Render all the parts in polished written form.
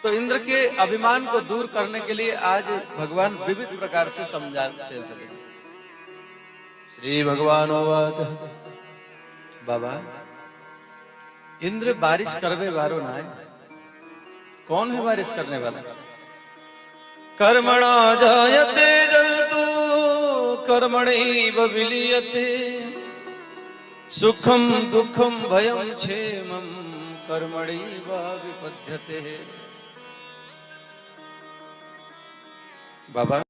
तो इंद्र के अभिमान को दूर करने के लिए आज भगवान विविध प्रकार से समझाते हैं। श्री भगवान वाच बाबा इंद्र बारिश करने वालों ना है। कौन है बारिश करने वाला? कर्मणा जायते जन्तु कर्मणैव विलीयते सुखम दुखम भयम क्षेमम कर्मणैव विपद्यते। बाबा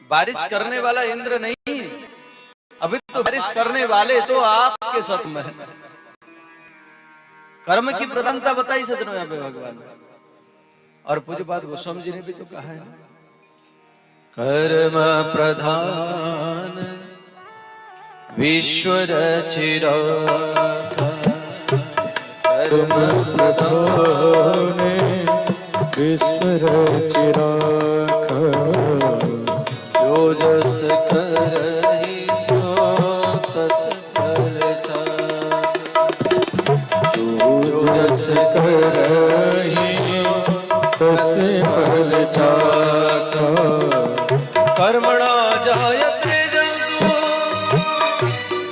बारिश करने वाला इंद्र नहीं, अभी तो बारिश करने वाले तो आपके सत में है। कर्म की प्रधानता बताई सज्जनों यहाँ पे भगवान ने। और पूज्य बात गोस्वामी जी ने भी तो कहा है, कर्म प्रधान विश्व रचिरा। कर्म प्रधान विश्व रचिरा। जो जस करहि सो तस फल चाख। जो जस करहि सो तस फल चाख। कर्मणा जायते जन्तु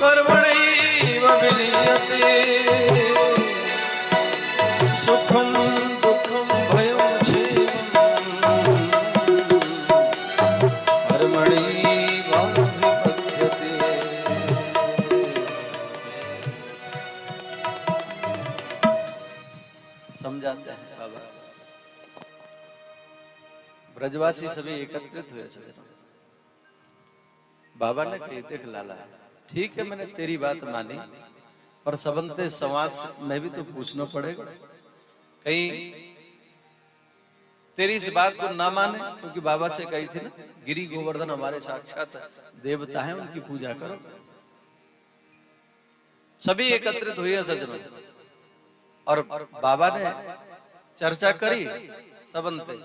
कर्मणैव विलीयते सुखम दुखम भयम क्षेमम कर्मणैव विपद्यते। समझाते हैं बाबा। ब्रजवासी सभी एकत्रित हुए थे। बाबा ने कही देख लाला, ठीक है मैंने तेरी बात मानी, पर सबंते समाज में भी तो पूछना पड़ेगा। कहीं तेरी इस बात को ना माने, क्योंकि बाबा से कही थी ना, गिरी गोवर्धन हमारे साक्षात देवता हैं, उनकी पूजा करो। सभी एकत्रित हुए हैं सज्जनों, और बाबा ने चर्चा करी सबंते,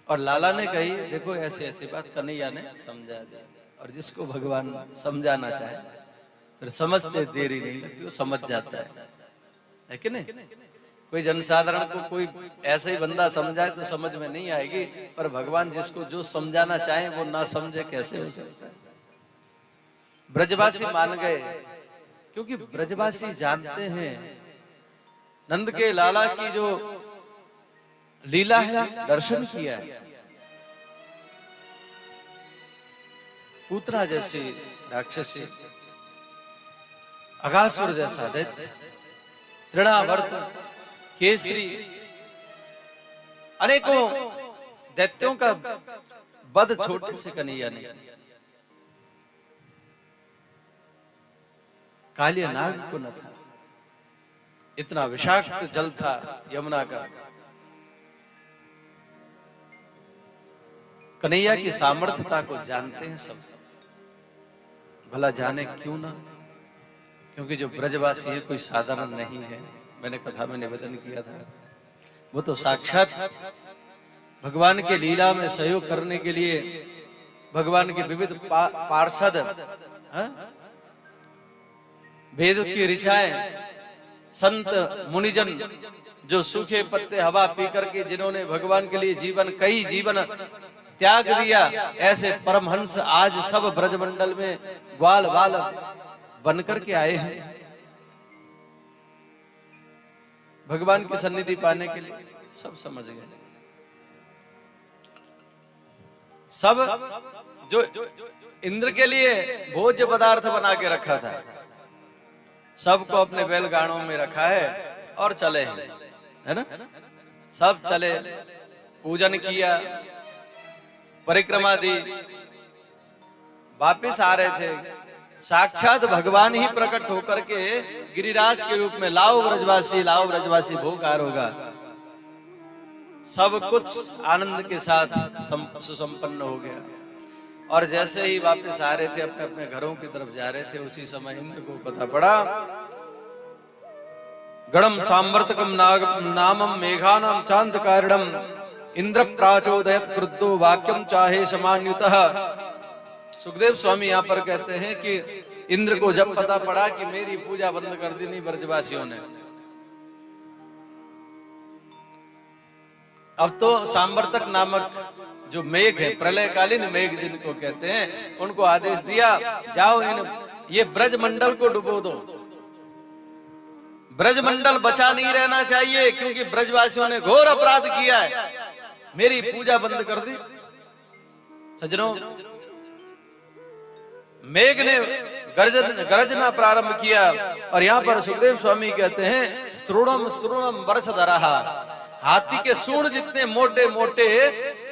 और लाला ने कही देखो ऐसे ऐसी बात कन्हैया ने समझा दिया। और जिसको भगवान समझाना चाहे फिर समझते देरी नहीं लगती, वो समझ जाता है कि नहीं। कोई जनसाधारण को कोई ऐसा ही बंदा समझाए तो समझ में नहीं आएगी, पर भगवान जिसको जो समझाना चाहे वो ना समझे कैसे हो सकता है। ब्रजवासी मान गए, क्योंकि ब्रजवासी जानते हैं नंद के लाला की जो लीला है, दर्शन किया है। पूतना जैसी राक्षसी, अगासुर जैसा दैत्य, तृणावर्त, केसरी, अनेकों दैत्यों का वध छोटे से कन्हैया ने। कालिया नाग को न था, इतना विषाक्त जल था यमुना का। कन्हैया की सामर्थ्यता को जानते हैं सब, भला जाने क्यों ना, क्योंकि जो ब्रजवासी है कोई साधारण नहीं है। मैंने कथा में निवेदन किया था, वो तो साक्षात भगवान के लीला में सहयोग करने के लिए भगवान के विविध पार्षद, वेद की ऋचाएं, संत मुनिजन, जो सूखे पत्ते हवा पी करके जिन्होंने भगवान के लिए कई जीवन त्याग दिया, ऐसे परमहंस आज सब ब्रजमंडल में ग्वाल बाल बनकर के आए हैं भगवान की सन्निधि पाने के लिए। सब समझ गए, सब जो इंद्र के लिए भोज्य पदार्थ बना के रखा था, सबको अपने बैलगाड़ों में रखा है और चले हैं, है ना। सब चले, पूजन किया, परिक्रमा दी, वापिस आ रहे थे। साक्षात भगवान ही प्रकट होकर के गिरिराज के रूप में लाओ ब्रजवासी भोकार होगा। सब कुछ आनंद के साथ सुसंपन्न हो गया। और जैसे ही वापस आ रहे थे, अपने अपने घरों की तरफ जा रहे थे, उसी समय इंद्र को पता पड़ा गणम सांवर्तकम नामम मेघानाम चांद कारणम इंद्र प्राचोदयत क्रुद्धो वाक्यम चाहे समान्युतः। सुखदेव स्वामी यहाँ पर कहते हैं कि इंद्र को जब पता पड़ा कि मेरी पूजा बंद कर दी नहीं ब्रजवासियों ने, अब तो सांवर्तक नामक जो मेघ है, प्रलयकालीन मेघ जिनको कहते हैं, उनको आदेश दिया, जाओ ये ब्रजमंडल को डुबो दो। ब्रजमंडल बचा नहीं रहना चाहिए, क्योंकि ब्रजवासियों ने घोर अपराध किया है, मेरी पूजा बंद कर दी। सज्जनों, मेघ ने गरजना प्रारंभ किया, और यहाँ पर सुखदेव स्वामी कहते हैं, स्तृणम स्तृणम वर्षधरः, हाथी के सूंड जितने मोटे मोटे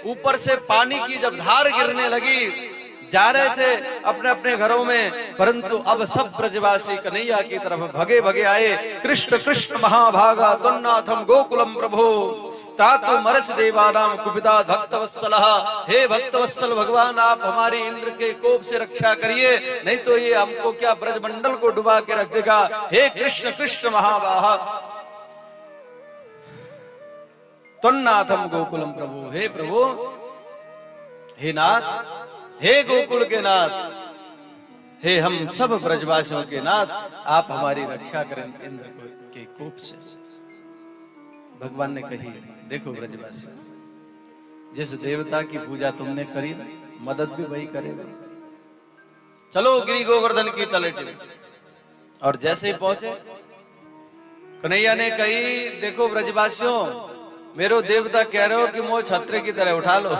ऊपर से पानी की जब धार गिरने लगी, जा रहे थे अपने अपने घरों में, परंतु अब सब ब्रजवासी कन्हैया की तरफ भगे भगे आए। कृष्ण कृष्ण महाभागा त्वन्नाथम गोकुलम प्रभो तातु मरस देवानाम कुपिता भक्तवत्सलः। हे भक्तवत्सल भगवान, आप हमारी इंद्र के कोप से रक्षा करिए, नहीं तो ये हमको क्या ब्रजमंडल को डुबा के रख देगा। हे कृष्ण कृष्ण महाभागा त्वन्नाथम गोकुलम प्रभु, हे प्रभु, हे नाथ, हे गोकुल के नाथ, हे हम सब ब्रजवासियों के नाथ, आप हमारी रक्षा करें इंद्र के कोप से। भगवान ने कही, देखो ब्रजवासियों, जिस देवता की पूजा तुमने करी, मदद भी वही करेगा। चलो गिरी गोवर्धन की तलेटी में। और जैसे ही पहुंचे, कन्हैया ने कही, देखो ब्रजवासियों, मेरो देवता कह रहे हो कि मोह छत्र की तरह उठा लो,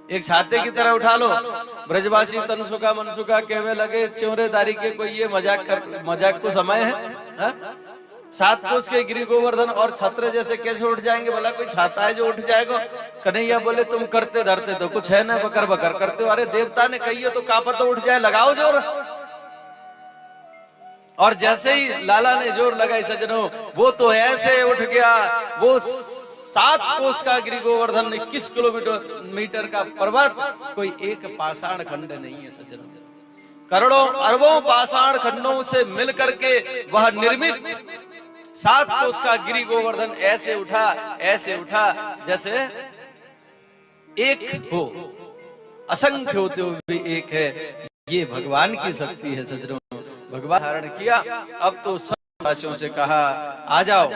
एक छाते की तरह उठा लो। ब्रजवासी तनसुका मनसुका कहवे लगे, चौरेदारी के कोई ये मजाक को समय है? सात कोस के गिरी गोवर्धन और छत्र जैसे कैसे उठ जाएंगे? बोला कोई छाता है जो उठ जाएगा? कन्हैया बोले, तुम करते धरते तो कुछ है ना, बकर बकर करते हो। अरे देवता ने कही तो कापा तो उठ जाए, लगाओ जोर। और जैसे ही लाला ने जोर लगाई सज्जनों, वो तो ऐसे उठ गया, वो 7 कोस का गिरी गोवर्धन, 21 किलोमीटर का पर्वत, कोई एक पाषाण खंड नहीं है सज्जनों। करोड़ों अरबों पाषाण खंडों से मिलकर के वह निर्मित 7 कोस का गिरी गोवर्धन ऐसे उठा जैसे एक हो, असंख्य होते हुए भी एक है। ये भगवान की शक्ति है सज्जनों। भगवान धारण किया। अब तो सब वासियों से कहा, आ जाओ।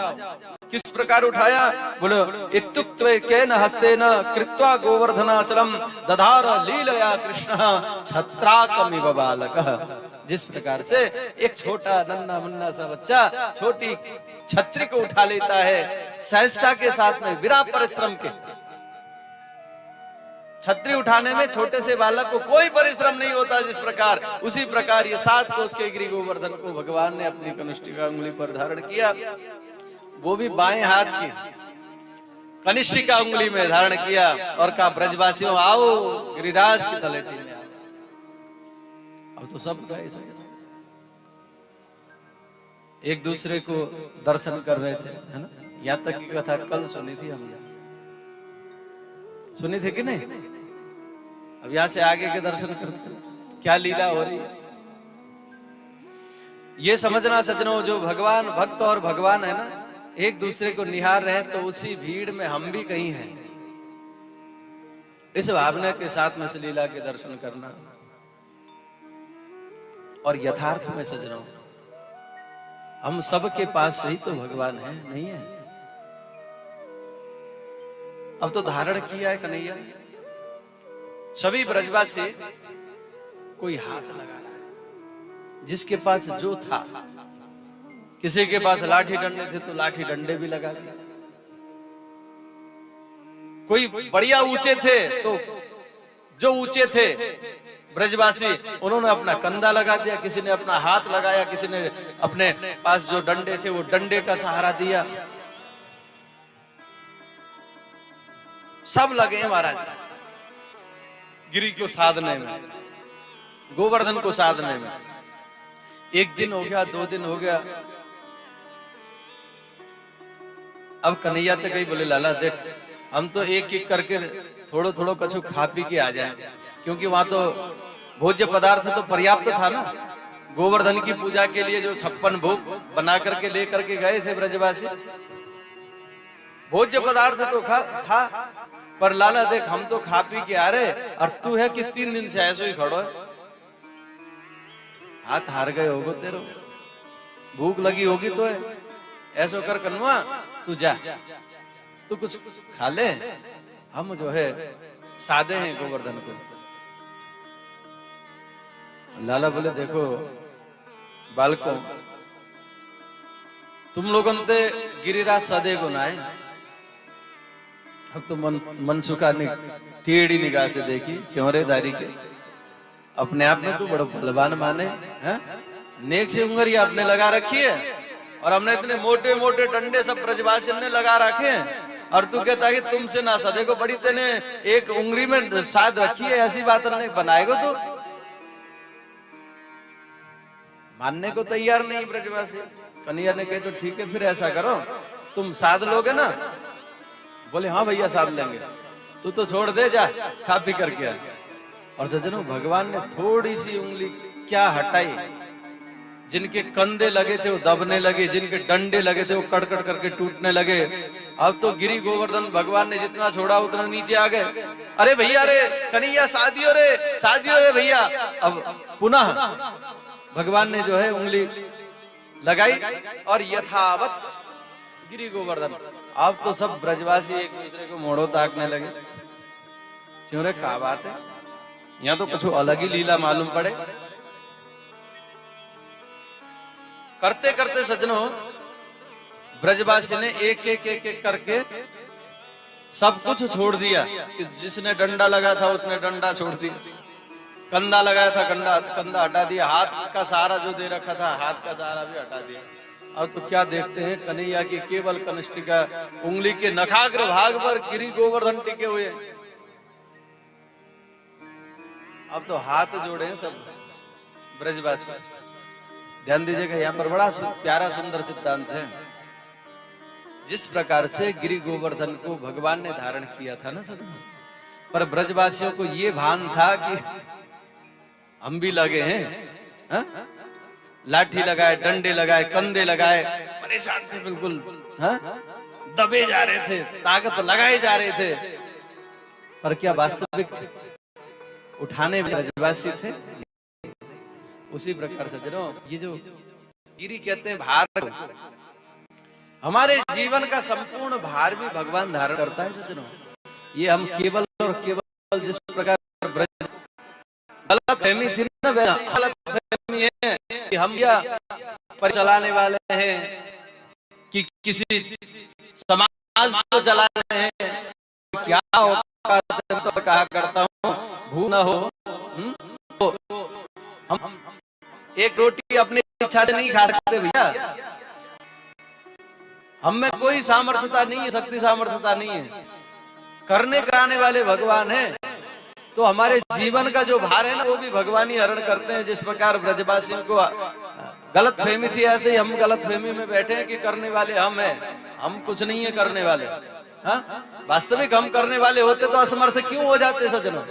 किस प्रकार उठाया? बोलो, इत्युक्त्वे केन हस्तेन कृत्वा गोवर्धनाचलम दधार लीलया कृष्ण छत्राकमिव बालकः। जिस प्रकार से एक छोटा नन्हा मुन्ना सा बच्चा छोटी छत्री को उठा लेता है, सहजता के साथ में, बिना परिश्रम के। छत्री उठाने में छोटे से बालक को कोई परिश्रम नहीं होता, जिस प्रकार, उसी प्रकार ये 7 कोस के गिरी गोवर्धन को भगवान ने अपनी कनिष्ठिका उंगली पर धारण किया, वो भी बाएं हाथ की कनिष्ठिका उंगली में धारण किया, और कहा, ब्रजवासियों आओ गिरिराज की तलेटी में। अब तो सब गए, एक दूसरे को दर्शन कर रहे थे, है ना। यहाँ तक की कथा कल सुनी थी हमने, सुनी थी कि नहीं? अब यहां से आगे के दर्शन करते, क्या लीला हो रही है ये समझना सज्जनों। जो भगवान भक्त और भगवान है ना, एक दूसरे को निहार रहे, तो उसी भीड़ में हम भी कहीं हैं, इस भावना के साथ में इस लीला के दर्शन करना। और यथार्थ में सज्जनों, हम सब के पास ही तो भगवान है, नहीं है? अब तो धारण किया है कन्हैया, सभी ब्रजवासी कोई हाथ लगा रहा है, जिसके पास जो था। किसी के पास लाठी डंडे थे तो लाठी डंडे भी लगा दिए, कोई बढ़िया ऊंचे थे तो जो ऊंचे थे ब्रजवासी, उन्होंने अपना कंधा लगा दिया, किसी ने अपना हाथ लगाया, किसी ने अपने पास जो डंडे थे वो डंडे का सहारा दिया। सब लगे महाराज गिरी को साधने में, गोवर्धन को साधने में। एक दिन हो गया, 2 दिन हो गया, अब कन्हैया तो कही, बोले लाला देख, हम तो एक एक करके थोड़ो थोड़ो कछु खा पी के आ जाए, क्योंकि वहां तो भोज्य पदार्थ तो पर्याप्त था ना। गोवर्धन की पूजा के लिए जो 56 भोग बना करके लेकर के गए थे ब्रजवासी, भोज्य पदार्थ तो था, पर लाला देख, हम तो खा पी के आ रहे, और तू है कि 3 दिन से ऐसे ही खड़ो है, हाथ हार गए होगो तेरो, भूख लगी होगी तो है, ऐसो कर कन्वा तू जा। तो कुछ खा ले, हम जो है सादे हैं गोवर्धन को। लाला बोले देखो बालकों, तुम लोगों ने गिरिराज सदे को ना है। अब तो मनसुखा ने टेढ़ी निगाह से देखी चौरेदारी के, अपने आप में तो बड़ा बलवान माने हैं, नेक से उंगली आपने लगा रखी है और हमने इतने मोटे मोटे डंडे सब ब्रजवासी ने लगा रखे हैं, और तू कहता है कि तुमसे ना सदे को बड़ी तेने एक उंगली में साध रखी है, ऐसी बात हमने बनाएगो तो मानने को तैयार नहीं ब्रजवासी। कन्हैया ने कहे तो ठीक है फिर ऐसा करो, तुम साध लोगे ना? बोले हाँ भैया साध लेंगे। तू तो छोड़ दे, जा खा पी करके आ। और सज्जनों भगवान ने थोड़ी सी उंगली क्या हटाई, जिनके कंधे लगे थे वो दबने लगे, जिनके डंडे लगे थे वो कड़कड़ करके टूटने लगे। अब तो गिरी गोवर्धन भगवान ने जितना छोड़ा उतना नीचे आ गए। अरे भैया रे कन्हैया शादियों रे भैया। अब पुनः भगवान ने जो है उंगली लगाई और यथावत गिरी गोवर्धन। अब तो सब ब्रजवासी एक दूसरे को मोड़ो ताकने लगे। क्यों रे क्या बात है, यहाँ तो कुछ अलग ही लीला मालूम पड़े। करते करते सज्जनों ब्रजवासी ने एक एक करके सब कुछ छोड़ दिया। जिसने डंडा लगा था उसने डंडा छोड़ दिया, कंधा लगाया था कंधा हटा दिया, हाथ का सहारा जो दे रखा था हाथ का सहारा भी हटा दिया। अब तो क्या देखते हैं, कन्हैया की केवल कनिष्ठिका उंगली के नखाग्र भाग पर गिरी गोवर्धन टिके हुए। अब तो हाथ जोड़े हैं सब ब्रजवासी। ध्यान दीजिएगा, यहाँ पर बड़ा प्यारा सुंदर सिद्धांत है। जिस प्रकार से गिरी गोवर्धन को भगवान ने धारण किया था ना सब, पर ब्रजवासियों को ये भान था कि हम भी लगे हैं, हा? लाठी लगाए, डंडे लगाए, कंधे लगाए, परेशान थे बिल्कुल, हा? दबे जा रहे थे, ताकत लगाए जा रहे थे, पर क्या वास्तविक उठाने में ब्रजवासी थे? उसी प्रकार से जनो ये जो गिरी कहते हैं भार, हमारे जीवन का संपूर्ण भार भी भगवान धारण करता है सज्जनों। ये हम केवल और केवल जिस प्रकार गलत फहमी थी ना, गलत फहमी है कि हम या पर चलाने वाले हैं कि किसी समाज को चला रहे हैं, क्या तो कहा करता हूँ भू न हो। तो हम एक रोटी अपनी इच्छा से नहीं खा सकते भैया, हम में कोई सामर्थ्यता नहीं है, शक्ति सामर्थ्यता नहीं है, करने कराने वाले भगवान है। तो हमारे जीवन का जो भार है ना वो भी भगवान ही हरण करते हैं। जिस प्रकार ब्रजवासियों को गलत फहमी थी, ऐसे ही हम गलत फहमी में बैठे हैं कि करने वाले हम हैं, हम कुछ नहीं है करने वाले। हाँ, वास्तविक हम करने वाले होते तो असमर्थ क्यों हो जाते सज्जनों?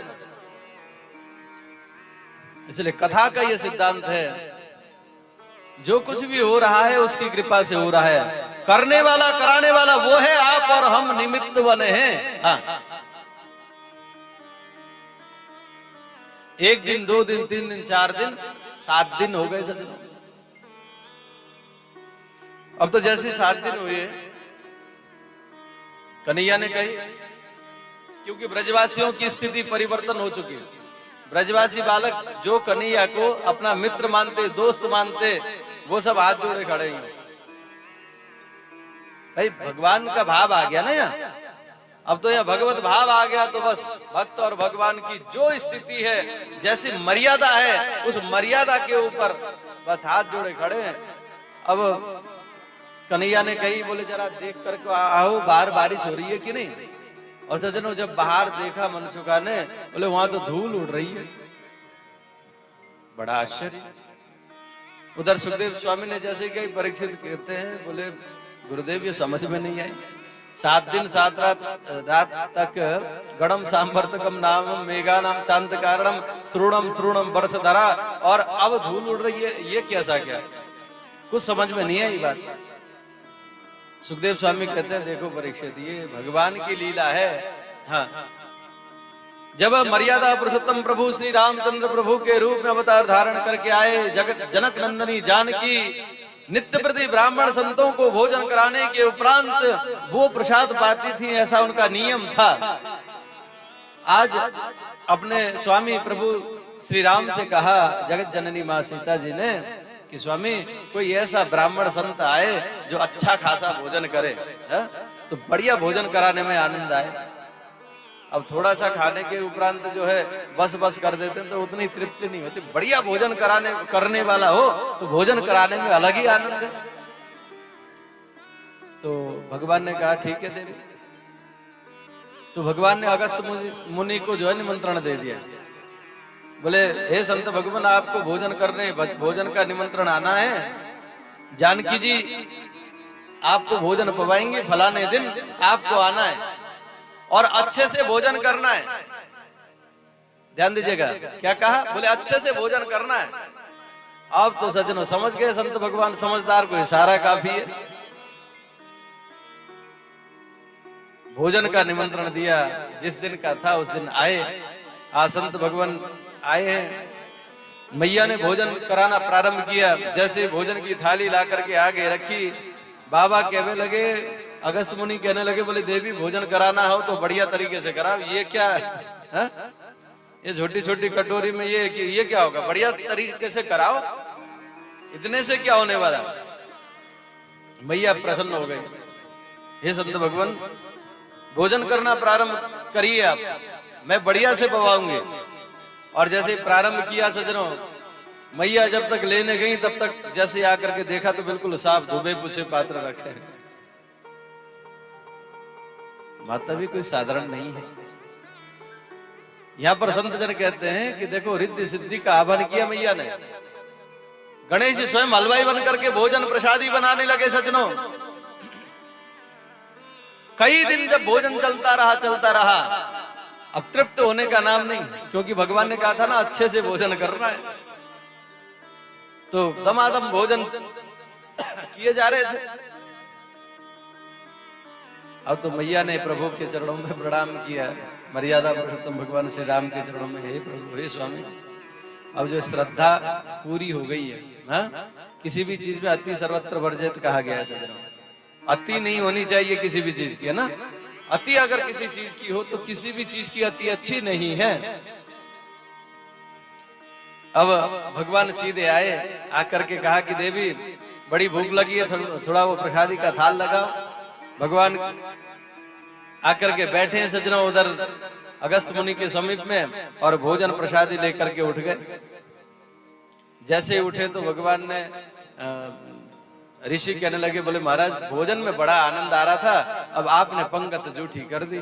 इसलिए कथा का ये सिद्धांत है, जो कुछ भी हो रहा है उसकी कृपा से हो रहा है। करने वाला कराने वाला वो है आप, और हम निमित्त बने हैं। हाँ, एक दिन, 2 दिन, 3 दिन, 4 दिन, 7 दिन हो गए सज्जनों। अब तो जैसे 7 दिन हुए कन्हैया ने कही, क्योंकि ब्रजवासियों की स्थिति परिवर्तन हो चुकी है। ब्रजवासी बालक जो कन्हैया को अपना मित्र मानते, दोस्त मानते, वो सब हाथ जोड़े खड़े हैं। भाई भगवान का भाव आ गया ना यहाँ, अब तो यहाँ भगवत भाव आ गया, तो बस भक्त और भगवान की जो स्थिति है, जैसी मर्यादा है, उस मर्यादा के ऊपर बस हाथ जोड़े खड़े हैं। अब कन्हैया ने कही, बोले जरा देख कर आओ बाहर बारिश हो रही है कि नहीं। और सज्जनों जब बाहर देखा मनसुखा ने, बोले वहां तो धूल उड़ रही है। बड़ा आश्चर्य। उधर सुखदेव स्वामी ने जैसे कि परीक्षित कहते हैं, बोले गुरुदेव ये समझ में नहीं आई, 7 दिन 7 रात तक गणम सांवर्तकम नाम मेघा नाम चांद कारणम श्रुणम श्रुणम वर्ष धरा, और अब धूल उड़ रही है, ये कैसा क्या? कुछ समझ में नहीं आई बात। सुखदेव स्वामी कहते हैं देखो परीक्षित, ये भगवान की लीला है। हाँ, जब मर्यादा पुरुषोत्तम प्रभु श्री रामचंद्र प्रभु के रूप में अवतार धारण करके आए, जगत जनक नंदनी जानकी नित्य प्रति ब्राह्मण संतों को भोजन कराने के उपरांत वो प्रसाद पाती थी, ऐसा उनका नियम था। आज अपने स्वामी प्रभु श्री राम से कहा जगत जननी माँ सीता जी ने कि स्वामी कोई ऐसा ब्राह्मण संत आए जो अच्छा खासा भोजन करे, है? तो बढ़िया भोजन कराने में आनंद आए। अब थोड़ा सा खाने के उपरांत जो है बस बस कर देते हैं तो उतनी तृप्ति नहीं होती। बढ़िया भोजन करने वाला हो तो भोजन कराने में अलग ही आनंद है। तो भगवान ने कहा ठीक है देवी। तो भगवान ने अगस्त मुनि को जो है निमंत्रण दे दिया। बोले हे संत भगवान, आपको भोजन का निमंत्रण आना है। जानकी जी आपको भोजन पवाएंगे, फलाने दिन आपको आना है और अच्छे से भोजन करना है। ध्यान दीजिएगा, क्या कहा? बोले अच्छे से भोजन करना है। अब तो सज्जनों समझ गए, संत भगवान समझदार को इशारा काफी है। भोजन का निमंत्रण दिया, जिस दिन का था उस दिन आए। आज संत भगवान आए हैं। मैया ने भोजन कराना प्रारंभ किया। जैसे भोजन की थाली ला करके आगे रखी, बाबा कहने लगे, अगस्त मुनि कहने लगे, बोले देवी भोजन कराना हो तो बढ़िया तरीके से कराओ। ये क्या है? ये छोटी छोटी कटोरी में ये क्या होगा? बढ़िया तरीके से कराओ, इतने से क्या होने वाला? मैया प्रसन्न हो गई। हे संत भगवान, भोजन करना प्रारंभ करिए आप, मैं बढ़िया से पवाऊंगी। और जैसे प्रारंभ किया सज्जनों, मैया जब तक लेने गई तब तक जैसे आकर के देखा तो बिल्कुल साफ धुबे पूछे पात्र रखे। माता भी कोई साधारण नहीं है। यहाँ पर संत जन कहते हैं कि देखो रिद्धि सिद्धि का आह्वान किया मैया ने। गणेश जी स्वयं हलवाई बन करके भोजन प्रसादी बनाने लगे सज्जनों। कई दिन जब भोजन चलता रहा, अब तृप्त होने का नाम नहीं, क्योंकि भगवान ने कहा था ना अच्छे से भोजन करना है। तो दमादम भोजन किए जा रहे थे। अब तो मैया ने प्रभु के चरणों में प्रणाम किया, मर्यादा पुरुषोत्तम भगवान श्री राम के चरणों में, हे प्रभु, हे स्वामी, अब जो श्रद्धा पूरी हो गई है। हाँ? किसी भी चीज में अति सर्वत्र वर्जित कहा गया है। अति नहीं होनी चाहिए किसी भी चीज की, है ना? अति अगर किसी चीज की हो तो किसी भी चीज की अति अच्छी नहीं है। अब भगवान सीधे आए, आकर के कहा कि देवी बड़ी भूख लगी है, थोड़ा वो प्रसादी का थाल लगाओ। भगवान आकर के बैठे हैं सज्जनों उधर अगस्त मुनि के समीप में, और भोजन प्रसादी लेकर के उठ गए। जैसे उठे तो भगवान ने ऋषि कहने लगे, बोले महाराज भोजन में बड़ा आनंद आ रहा था, अब आपने पंगत जूठी कर दी।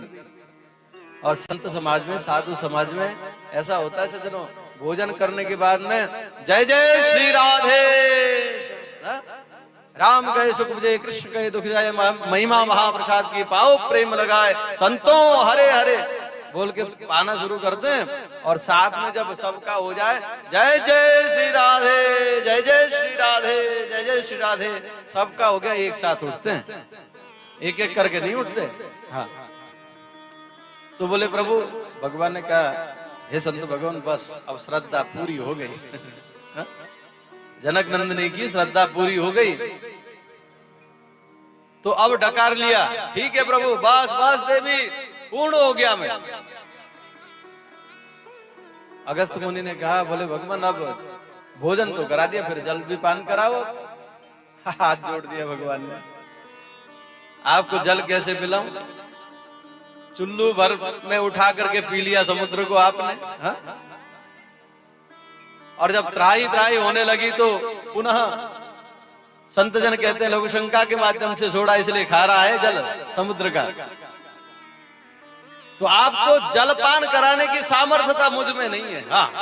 और संत समाज में, साधु समाज में ऐसा होता है सज्जनों, भोजन करने के बाद में जय जय श्री राधे, राम कहे सुख बुझे, कृष्ण कहे दुख जाए, महिमा महाप्रसाद की पाओ प्रेम लगाए, संतों हरे हरे बोल के पाना शुरू करते हैं। और साथ में जब सबका हो जाए, जय जय श्री राधे, जय जय श्री राधे, जय जय श्री राधे, सबका हो गया, एक साथ उठते हैं, एक एक करके नहीं उठते। हाँ, तो बोले प्रभु, भगवान ने कहा, हे संत भगवान, बस अब श्रद्धा पूरी हो गई। जनक नंदनी की श्रद्धा पूरी हो गई, तो अब डकार लिया, ठीक है प्रभु, बस बस देवी, पूर्ण हो गया मैं। अगस्त मुनि ने कहा, बोले भगवान अब भोजन तो करा दिया, फिर जल भी पान कराओ। हाथ जोड़ दिया भगवान ने, आपको जल कैसे पिलाऊं? चुल्लू भर में उठा करके पी लिया समुद्र को आपने। हा? और जब त्राही त्राही होने लगी तो पुनः संत जन कहते हैं लघु शंका के माध्यम से छोड़ा, इसलिए खा रहा है जल समुद्र का। तो आपको जलपान कराने की सामर्थ्यता मुझ में नहीं है। हाँ,